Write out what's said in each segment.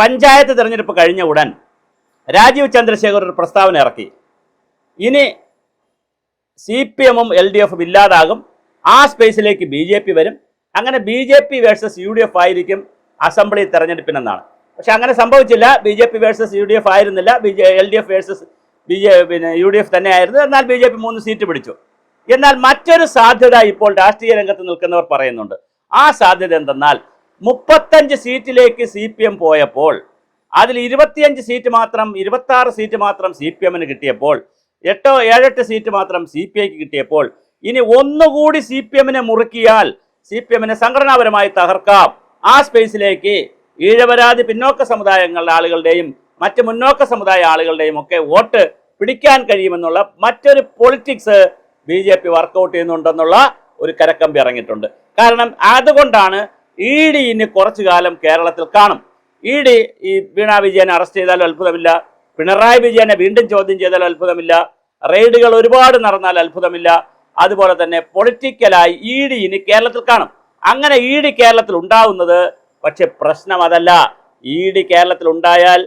പഞ്ചായത്ത് തിരഞ്ഞെടുപ്പ് കഴിഞ്ഞ ഉടൻ രാജീവ് ചന്ദ്രശേഖർ ഒരു പ്രസ്താവന ഇറക്കി. ഇനി CPM-ഉം LDF-ഉം ഇല്ലാതാകും, ആ സ്പേസിലേക്ക് BJP വരും, അങ്ങനെ BJP വേഴ്സസ് UDF ആയിരിക്കും അസംബ്ലി തെരഞ്ഞെടുപ്പിനെന്നാണ്. പക്ഷെ അങ്ങനെ സംഭവിച്ചില്ല. BJP വേഴ്സസ് UDF ആയിരുന്നില്ല, LDF വേഴ്സസ് UDF തന്നെയായിരുന്നു. എന്നാൽ BJP 3 സീറ്റ് പിടിച്ചു. എന്നാൽ മറ്റൊരു സാധ്യത ഇപ്പോൾ രാഷ്ട്രീയ രംഗത്ത് നിൽക്കുന്നവർ പറയുന്നുണ്ട്. ആ സാധ്യത എന്തെന്നാൽ 35 സീറ്റിലേക്ക് CPM പോയപ്പോൾ അതിൽ 25 സീറ്റ് മാത്രം 26 സീറ്റ് മാത്രം CPM-ന് കിട്ടിയപ്പോൾ 8 സീറ്റ് മാത്രം CPI-ക്ക് കിട്ടിയപ്പോൾ ഇനി ഒന്നുകൂടി CPM-നെ മുറുക്കിയാൽ CPM-നെ സംഘടനാപരമായി തകർക്കാം. ആ സ്പേസിലേക്ക് ഈഴവരാതി പിന്നോക്ക സമുദായങ്ങളുടെ ആളുകളുടെയും മറ്റ് മുന്നോക്ക സമുദായ ആളുകളുടെയും ഒക്കെ വോട്ട് പിടിക്കാൻ കഴിയുമെന്നുള്ള മറ്റൊരു പൊളിറ്റിക്സ് BJP വർക്കൗട്ട് ചെയ്യുന്നുണ്ടെന്നുള്ള ഒരു കരക്കമ്പി ഇറങ്ങിയിട്ടുണ്ട്. കാരണം അതുകൊണ്ടാണ് ED ഇനി കുറച്ചു കാലം കേരളത്തിൽ കാണും. ED ഈ വീണാ വിജയനെ അറസ്റ്റ് ചെയ്താലും അത്ഭുതമില്ല, പിണറായി വിജയനെ വീണ്ടും ചോദ്യം ചെയ്താലും അത്ഭുതമില്ല, റെയ്ഡുകൾ ഒരുപാട് നടന്നാൽ അത്ഭുതമില്ല. അതുപോലെ തന്നെ പൊളിറ്റിക്കലായി ED ഇനി കേരളത്തിൽ കാണും. അങ്ങനെ ED കേരളത്തിൽ ഉണ്ടാവുന്നത് പക്ഷെ പ്രശ്നം അതല്ല. ED കേരളത്തിൽ ഉണ്ടായാൽ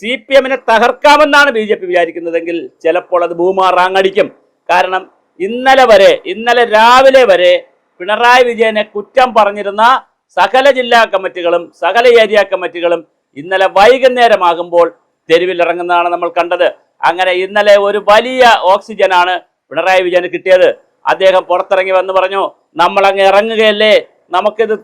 CPM-നെ തകർക്കാമെന്നാണ് BJP വിചാരിക്കുന്നതെങ്കിൽ ചിലപ്പോൾ അത് ഭൂമാറാങ്ങടിക്കും. കാരണം ഇന്നലെ രാവിലെ വരെ പിണറായി വിജയനെ കുറ്റം പറഞ്ഞിരുന്ന സകല ജില്ലാ കമ്മിറ്റികളും സകല ഏരിയ കമ്മിറ്റികളും ഇന്നലെ വൈകുന്നേരമാകുമ്പോൾ തെരുവിലിറങ്ങുന്നതാണ് നമ്മൾ കണ്ടത്. അങ്ങനെ ഇന്നലെ ഒരു വലിയ ഓക്സിജനാണ് പിണറായി വിജയന് കിട്ടിയത്. അദ്ദേഹം പുറത്തിറങ്ങി വന്ന് പറഞ്ഞു, നമ്മളങ്ങ് ഇറങ്ങുകയല്ലേ, നമുക്കിത്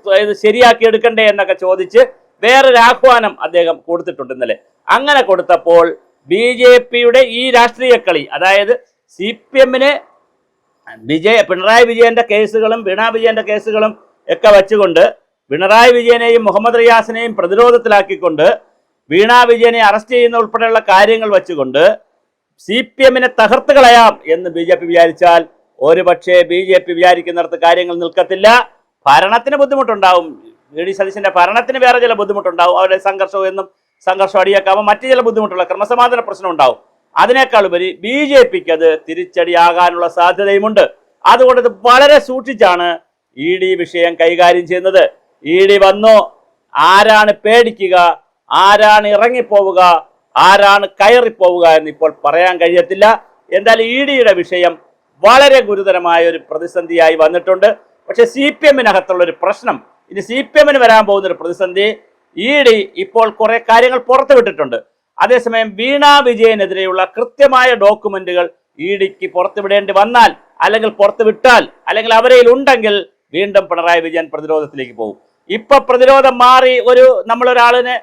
ശരിയാക്കി എടുക്കണ്ടേ എന്നൊക്കെ ചോദിച്ച് വേറൊരു ആഹ്വാനം അദ്ദേഹം കൊടുത്തിട്ടുണ്ട് ഇന്നലെ. അങ്ങനെ കൊടുത്തപ്പോൾ BJP-യുടെ ഈ രാഷ്ട്രീയ കളി, അതായത് CPM-ന് പിണറായി വിജയന്റെ കേസുകളും വീണാ വിജയന്റെ കേസുകളും ഒക്കെ വെച്ചുകൊണ്ട് പിണറായി വിജയനെയും മുഹമ്മദ് റിയാസിനെയും പ്രതിരോധത്തിലാക്കിക്കൊണ്ട് വീണാ വിജയനെ അറസ്റ്റ് ചെയ്യുന്ന ഉൾപ്പെടെയുള്ള കാര്യങ്ങൾ വെച്ചുകൊണ്ട് CPM-നെ തകർത്ത് കളയാം എന്ന് BJP വിചാരിച്ചാൽ ഒരുപക്ഷെ BJP വിചാരിക്കുന്നിടത്ത് കാര്യങ്ങൾ നിൽക്കത്തില്ല. ഭരണത്തിന് ബുദ്ധിമുട്ടുണ്ടാവും, VD സതീശന്റെ ഭരണത്തിന് വേറെ ചില ബുദ്ധിമുട്ടുണ്ടാവും, അവരുടെ സംഘർഷം അടിയേക്കാവും, മറ്റു ചില ബുദ്ധിമുട്ടുള്ള ക്രമസമാധാന പ്രശ്നം ഉണ്ടാവും. അതിനേക്കാൾ ഉപരി BJP-ക്ക് അത് തിരിച്ചടിയാകാനുള്ള സാധ്യതയുമുണ്ട്. അതുകൊണ്ട് ഇത് വളരെ സൂക്ഷിച്ചാണ് ED വിഷയം കൈകാര്യം ചെയ്യുന്നത്. ED വന്നോ, ആരാണ് പേടിക്കുക, ആരാണ് ഇറങ്ങിപ്പോവുക, ആരാണ് കയറിപ്പോവുക എന്ന് ഇപ്പോൾ പറയാൻ കഴിയത്തില്ല. എന്തായാലും ED-യുടെ വിഷയം വളരെ ഗുരുതരമായ ഒരു പ്രതിസന്ധിയായി വന്നിട്ടുണ്ട്. പക്ഷെ CPM-നകത്തുള്ളൊരു പ്രശ്നം, ഇനി CPM-ന് വരാൻ പോകുന്നൊരു പ്രതിസന്ധി, ED ഇപ്പോൾ കുറെ കാര്യങ്ങൾ പുറത്തുവിട്ടിട്ടുണ്ട്. അതേസമയം വീണാ വിജയനെതിരെയുള്ള കൃത്യമായ ഡോക്യുമെന്റുകൾ ED-ക്ക് പുറത്തുവിടേണ്ടി വന്നാൽ, അല്ലെങ്കിൽ പുറത്തുവിട്ടാൽ, അല്ലെങ്കിൽ അവരയിൽ ഉണ്ടെങ്കിൽ വീണ്ടും പിണറായി വിജയൻ പ്രതിരോധത്തിലേക്ക് പോകും. ഇപ്പൊ പ്രതിരോധം മാറി നമ്മളൊരാളിനെ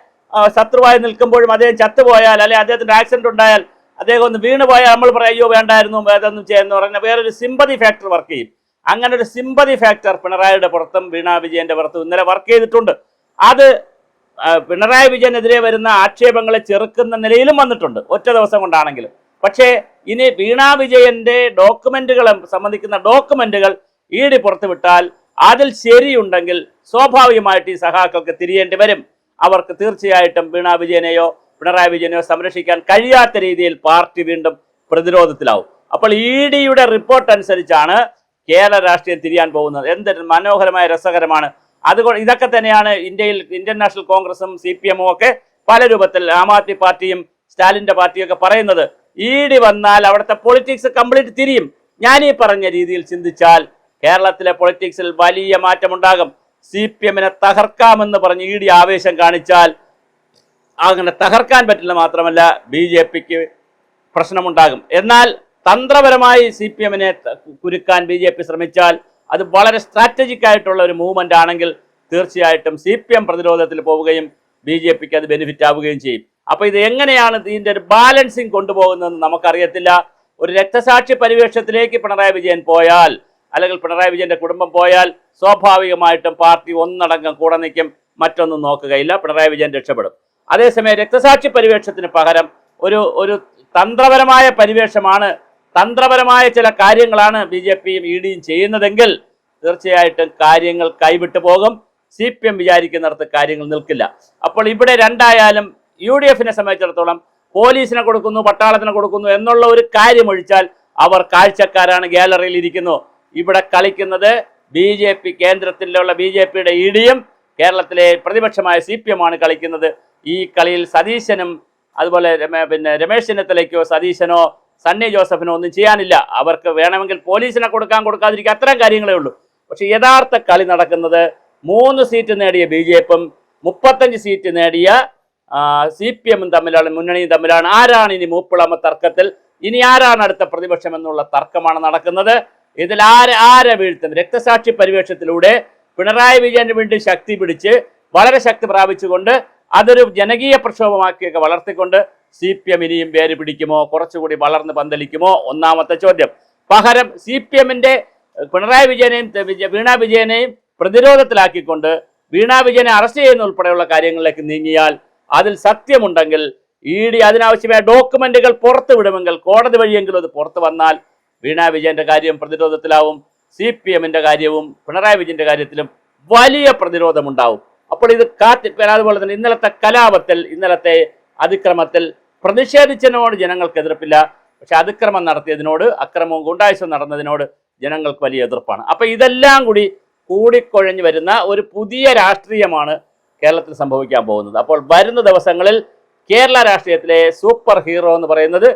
ശത്രുവായി നിൽക്കുമ്പോഴും അദ്ദേഹം ചത്തുപോയാൽ, അല്ലെങ്കിൽ അദ്ദേഹത്തിന്റെ ആക്സിഡന്റ് ഉണ്ടായാൽ, അദ്ദേഹം ഒന്ന് വീണുപോയാൽ നമ്മൾ പറയും അയ്യോ വേണ്ടായിരുന്നു അതൊന്നും ചെയ്യുന്ന പറഞ്ഞാൽ വേറൊരു സിമ്പതി ഫാക്ടർ വർക്ക് ചെയ്യും. അങ്ങനെ ഒരു സിമ്പതി ഫാക്ടർ പിണറായിയുടെ പുറത്തും വീണാ വിജയന്റെ പുറത്തും ഇന്നലെ വർക്ക് ചെയ്തിട്ടുണ്ട്. അത് പിണറായി വിജയനെതിരെ വരുന്ന ആക്ഷേപങ്ങളെ ചെറുക്കുന്ന നിലയിലും വന്നിട്ടുണ്ട്, ഒറ്റ ദിവസം കൊണ്ടാണെങ്കിലും. പക്ഷേ ഇനി വീണാ വിജയന്റെ ഡോക്യുമെന്റുകളെ സംബന്ധിക്കുന്ന ഡോക്യുമെന്റുകൾ ED പുറത്തുവിട്ടാൽ അതിൽ ശരിയുണ്ടെങ്കിൽ സ്വാഭാവികമായിട്ട് ഈ സഖാക്കൾക്ക് തിരിയേണ്ടി വരും. അവർക്ക് തീർച്ചയായിട്ടും വീണാ വിജയനെയോ പിണറായി വിജയനെയോ സംരക്ഷിക്കാൻ കഴിയാത്ത രീതിയിൽ പാർട്ടി വീണ്ടും പ്രതിരോധത്തിലാവും. അപ്പോൾ ED-യുടെ റിപ്പോർട്ട് അനുസരിച്ചാണ് കേരള രാഷ്ട്രീയം തിരിയാൻ പോകുന്നത്. എന്തൊരു മനോഹരമായ രസകരമാണ്. അതുകൊണ്ട് ഇതൊക്കെ തന്നെയാണ് ഇന്ത്യൻ നാഷണൽ കോൺഗ്രസും CPM-ഉം ഒക്കെ പല രൂപത്തിൽ, ആം ആദ്മി പാർട്ടിയും സ്റ്റാലിന്റെ പാർട്ടിയും ഒക്കെ പറയുന്നത് ED വന്നാൽ അവിടുത്തെ പൊളിറ്റിക്സ് കംപ്ലീറ്റ് തിരിയും. ഞാൻ ഈ പറഞ്ഞ രീതിയിൽ ചിന്തിച്ചാൽ കേരളത്തിലെ പൊളിറ്റിക്സിൽ വലിയ മാറ്റമുണ്ടാകും. CPM-നെ തകർക്കാമെന്ന് പറഞ്ഞ് ED ആവേശം കാണിച്ചാൽ അങ്ങനെ തകർക്കാൻ പറ്റില്ല, മാത്രമല്ല BJP-ക്ക് പ്രശ്നമുണ്ടാകും. എന്നാൽ തന്ത്രപരമായി CPM-നെ കുരുക്കാൻ BJP ശ്രമിച്ചാൽ അത് വളരെ സ്ട്രാറ്റജിക് ആയിട്ടുള്ള ഒരു മൂവ്മെന്റ് ആണെങ്കിൽ തീർച്ചയായിട്ടും CPM പ്രതിരോധത്തിൽ പോവുകയും BJP-ക്ക് അത് ബെനിഫിറ്റ് ആവുകയും ചെയ്യും. അപ്പൊ ഇത് എങ്ങനെയാണ് ഇതിന്റെ ഒരു ബാലൻസിങ് കൊണ്ടുപോകുന്നതെന്ന് നമുക്കറിയത്തില്ല. ഒരു രക്തസാക്ഷി പരിവേഷത്തിലേക്ക് പിണറായി വിജയൻ പോയാൽ, അല്ലെങ്കിൽ പിണറായി വിജയന്റെ കുടുംബം പോയാൽ സ്വാഭാവികമായിട്ടും പാർട്ടി ഒന്നടങ്കം കൂടെ നിൽക്കും, മറ്റൊന്നും നോക്കുകയില്ല, പിണറായി വിജയൻ രക്ഷപ്പെടും. അതേസമയം രക്തസാക്ഷി പരിവേഷത്തിന് പകരം ഒരു തന്ത്രപരമായ പരിവേഷമാണ്, തന്ത്രപരമായ ചില കാര്യങ്ങളാണ് BJP-യും ED-യും ചെയ്യുന്നതെങ്കിൽ തീർച്ചയായിട്ടും കാര്യങ്ങൾ കൈവിട്ടു പോകും. CPM വിചാരിക്കുന്നിടത്ത് കാര്യങ്ങൾ നിൽക്കില്ല. അപ്പോൾ ഇവിടെ രണ്ടായാലും UDF-നെ സംബന്ധിച്ചിടത്തോളം പോലീസിനെ കൊടുക്കുന്നു, പട്ടാളത്തിനെ കൊടുക്കുന്നു എന്നുള്ള ഒരു കാര്യം ഒഴിച്ചാൽ അവർ കാഴ്ചക്കാരാണ്, ഗാലറിയിൽ ഇരിക്കുന്നു. ഇവിടെ കളിക്കുന്നത് BJP കേന്ദ്രത്തിലുള്ള BJP-യുടെ ED-യും കേരളത്തിലെ പ്രതിപക്ഷമായ CPM ആണ് കളിക്കുന്നത്. ഈ കളിയിൽ സതീശനും അതുപോലെ രമേശ് ചെന്നിത്തലയ്ക്കോ സതീശനോ സണ്ണി ജോസഫിനോ ഒന്നും ചെയ്യാനില്ല. അവർക്ക് വേണമെങ്കിൽ പോലീസിനെ കൊടുക്കാതിരിക്കുക, അത്തരം കാര്യങ്ങളേ ഉള്ളൂ. പക്ഷെ യഥാർത്ഥ കളി നടക്കുന്നത് 3 സീറ്റ് നേടിയ BJPയും 35 സീറ്റ് നേടിയ CPMഉം തമ്മിലാണ്, മുന്നണിയും തമ്മിലാണ്. ആരാണ് ഇനി മൂപ്പിളമ തർക്കത്തിൽ, ഇനി ആരാണ് അടുത്ത പ്രതിപക്ഷം എന്നുള്ള തർക്കമാണ് നടക്കുന്നത്. ഇതിൽ ആരെ വീഴ്ത്തും? രക്തസാക്ഷി പരിവേഷത്തിലൂടെ പിണറായി വിജയന് വേണ്ടി ശക്തി പിടിച്ച് വളരെ ശക്തി പ്രാപിച്ചുകൊണ്ട് അതൊരു ജനകീയ പ്രക്ഷോഭമാക്കിയൊക്കെ വളർത്തിക്കൊണ്ട് CPM ഇനിയും പേര് പിടിക്കുമോ, കുറച്ചുകൂടി വളർന്ന് പന്തലിക്കുമോ? ഒന്നാമത്തെ ചോദ്യം. പകരം CPMന്റെ പിണറായി വിജയനെയും വീണ വിജയനെയും പ്രതിരോധത്തിലാക്കിക്കൊണ്ട് വീണ വിജയനെ അറസ്റ്റ് ചെയ്യുന്ന ഉൾപ്പെടെയുള്ള കാര്യങ്ങളിലേക്ക് നീങ്ങിയാൽ അതിൽ സത്യമുണ്ടെങ്കിൽ ED അതിനാവശ്യമായ ഡോക്യുമെന്റുകൾ പുറത്തു വിടുമെങ്കിൽ, കോടതി വഴിയെങ്കിലും അത് പുറത്തു വന്നാൽ വീണ വിജയന്റെ കാര്യം പ്രതിരോധത്തിലാവും, CPMന്റെ കാര്യവും പിണറായി വിജയന്റെ കാര്യത്തിലും വലിയ പ്രതിരോധമുണ്ടാവും. അപ്പോൾ ഇത് അതുപോലെ തന്നെ ഇന്നലത്തെ കലാപത്തിൽ, ഇന്നലത്തെ അതിക്രമത്തിൽ പ്രതിഷേധിച്ചതിനോട് ജനങ്ങൾക്ക് എതിർപ്പില്ല. പക്ഷെ അതിക്രമം നടത്തിയതിനോട്, അക്രമവും ഗുണ്ടായുസം നടന്നതിനോട് ജനങ്ങൾക്ക് വലിയ എതിർപ്പാണ്. അപ്പൊ ഇതെല്ലാം കൂടി കൂടിക്കൊഴഞ്ഞു വരുന്ന ഒരു പുതിയ രാഷ്ട്രീയമാണ് കേരളത്തിൽ സംഭവിക്കാൻ പോകുന്നത്. അപ്പോൾ വരുന്ന ദിവസങ്ങളിൽ കേരള രാഷ്ട്രീയത്തിലെ സൂപ്പർ ഹീറോ എന്ന് പറയുന്നത്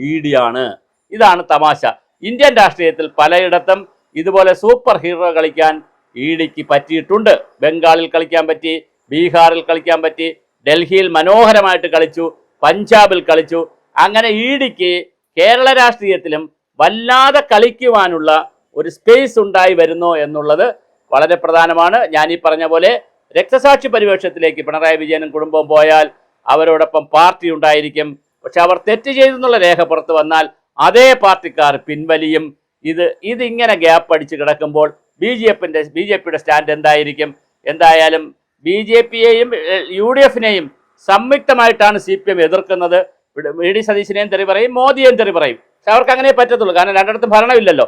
ED ആണ്. ഇതാണ് തമാശ. ഇന്ത്യൻ രാഷ്ട്രീയത്തിൽ പലയിടത്തും ഇതുപോലെ സൂപ്പർ ഹീറോ കളിക്കാൻ EDക്ക് പറ്റിയിട്ടുണ്ട്. ബംഗാളിൽ കളിക്കാൻ പറ്റി, ബീഹാറിൽ കളിക്കാൻ പറ്റി, ഡൽഹിയിൽ മനോഹരമായിട്ട് കളിച്ചു, പഞ്ചാബിൽ കളിച്ചു. അങ്ങനെ EDക്ക് കേരള രാഷ്ട്രീയത്തിലും വല്ലാതെ കളിക്കുവാനുള്ള ഒരു സ്പേസ് ഉണ്ടായി വരുന്നു എന്നുള്ളത് വളരെ പ്രധാനമാണ്. ഞാൻ ഈ പറഞ്ഞ പോലെ രക്തസാക്ഷി പരിവേഷത്തിലേക്ക് പിണറായി വിജയനും കുടുംബവും പോയാൽ അവരോടൊപ്പം പാർട്ടി ഉണ്ടായിരിക്കും. പക്ഷെ അവർ തെറ്റ് ചെയ്തെന്നുള്ള രേഖ പുറത്തു വന്നാൽ അതേ പാർട്ടിക്കാർ പിൻവലിയും. ഇതിങ്ങനെ ഗ്യാപ്പ് അടിച്ച് കിടക്കുമ്പോൾ BJPയുടെ സ്റ്റാൻഡ് എന്തായിരിക്കും? എന്തായാലും BJPയെയും UDFനെയും സംയുക്തമായിട്ടാണ് CPM എതിർക്കുന്നത്. VD സതീശനെയും തെറി പറയും, മോദിയെയും തെറി പറയും. പക്ഷെ അവർക്ക് അങ്ങനെ പറ്റത്തുള്ളൂ, കാരണം രണ്ടിടത്തും ഭരണമില്ലല്ലോ.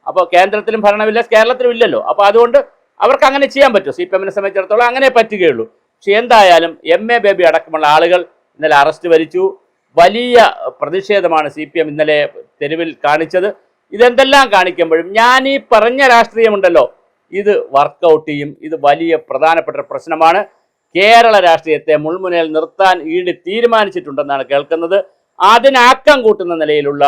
അപ്പോൾ കേന്ദ്രത്തിലും ഭരണമില്ല, കേരളത്തിലും ഇല്ലല്ലോ. അപ്പോൾ അതുകൊണ്ട് അവർക്ക് അങ്ങനെ ചെയ്യാൻ പറ്റും. CPMനെ സംബന്ധിച്ചിടത്തോളം അങ്ങനെ പറ്റുകയുള്ളൂ. പക്ഷെ എന്തായാലും MA ബേബി അടക്കമുള്ള ആളുകൾ ഇന്നലെ അറസ്റ്റ് വരിച്ചു. വലിയ പ്രതിഷേധമാണ് CPM ഇന്നലെ തെരുവിൽ കാണിച്ചത്. ഇതെന്തെല്ലാം കാണിക്കുമ്പോഴും ഞാൻ ഈ പറഞ്ഞ രാഷ്ട്രീയമുണ്ടല്ലോ, ഇത് വർക്കൗട്ട് ചെയ്യും. ഇത് വലിയ പ്രധാനപ്പെട്ട പ്രശ്നമാണ്. കേരള രാഷ്ട്രീയത്തെ മുൾമുനയിൽ നിർത്താൻ ED തീരുമാനിച്ചിട്ടുണ്ടെന്നാണ് കേൾക്കുന്നത്. അതിനാക്കം കൂട്ടുന്ന നിലയിലുള്ള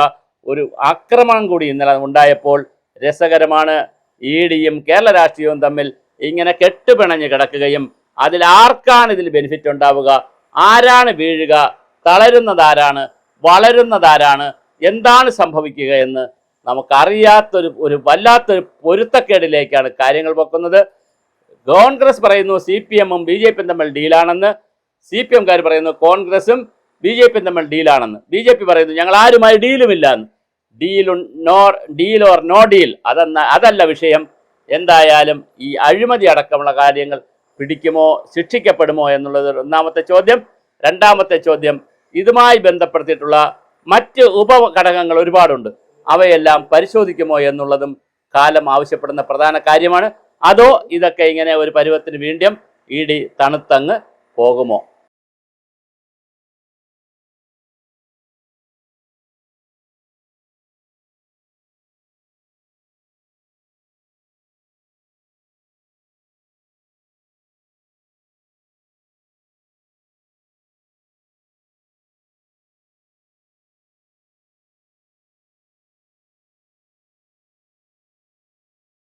ഒരു ആക്രമണം കൂടി ഇന്നലെ ഉണ്ടായപ്പോൾ രസകരമാണ്. EDയും കേരള രാഷ്ട്രീയവും തമ്മിൽ ഇങ്ങനെ കെട്ടുപിണഞ്ഞ് കിടക്കുകയും അതിൽ ആർക്കാണ് ഇതിൽ ബെനിഫിറ്റ് ഉണ്ടാവുക, ആരാണ് വീഴുക, തളരുന്നതാരാണ്, വളരുന്നതാരാണ്, എന്താണ് സംഭവിക്കുക എന്ന് നമുക്കറിയാത്തൊരു വല്ലാത്തൊരു പൊരുത്തക്കേടിലേക്കാണ് കാര്യങ്ങൾ വെക്കുന്നത്. കോൺഗ്രസ് പറയുന്നു CPMഉം BJPയും തമ്മിൽ ഡീലാണെന്ന്, CPMകാർ പറയുന്നു കോൺഗ്രസും BJPയും തമ്മിൽ ഡീലാണെന്ന്, BJP പറയുന്നു ഞങ്ങൾ ആരുമായി ഡീലുമില്ല എന്ന്. ഡീൽ ഓർ നോ ഡീൽ അതല്ല വിഷയം. എന്തായാലും ഈ അഴിമതി അടക്കമുള്ള കാര്യങ്ങൾ പിടിക്കുമോ, ശിക്ഷിക്കപ്പെടുമോ എന്നുള്ളത് ഒന്നാമത്തെ ചോദ്യം. രണ്ടാമത്തെ ചോദ്യം, ഇതുമായി ബന്ധപ്പെടുത്തിയിട്ടുള്ള മറ്റ് ഉപഘടകങ്ങൾ ഒരുപാടുണ്ട്. അവയെല്ലാം പരിശോധിക്കുമോ എന്നുള്ളതും കാലം ആവശ്യപ്പെടുന്ന പ്രധാന കാര്യമാണ്. അതോ ഇതൊക്കെ ഇങ്ങനെ ഒരു പരുവത്തിന് വീണ്ടും ED തണുത്തങ്ങ് പോകുമോ?